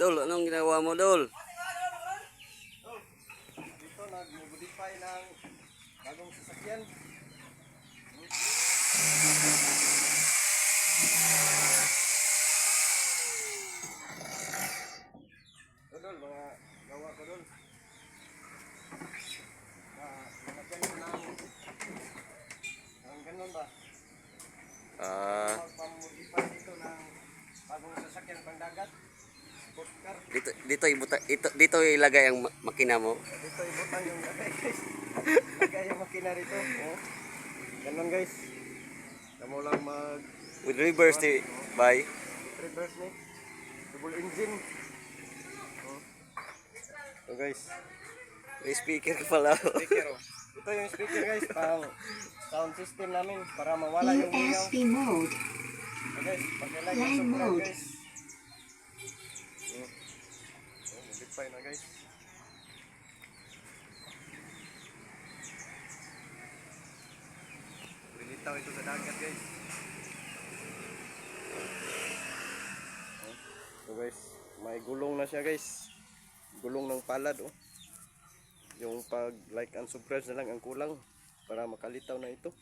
Dol, anong ginagawa mo, Dol? Dito nag-modify ng bagong sasakyan. Dol, mga gawa ko dol. Nilagyan ko ng ganun ba? Magpamodify dito ng bagong sasakyan pang dagat. Sport car. Dito ilagay ang makina mo. Dito ibutan yung lagay guys. Lagay yung makina rito. Oh. Ganun guys. Kamu lang mag With reverse ni bay. reverse ni. Double engine. Oh. So guys. May speaker ka pala. Speaker oh. Ito yung speaker guys. Pang sound system namin para mawala yung hingaw. USB mode. So guys, pag-like Line yung subscribe mode. guys. Oh. Oh, modify na guys. Binitaw ito sa dagat guys. So guys, may gulong na siya guys. Gulong ng palad oh. Yung pag like and subscribe na lang ang kulang para makalitaw na ito.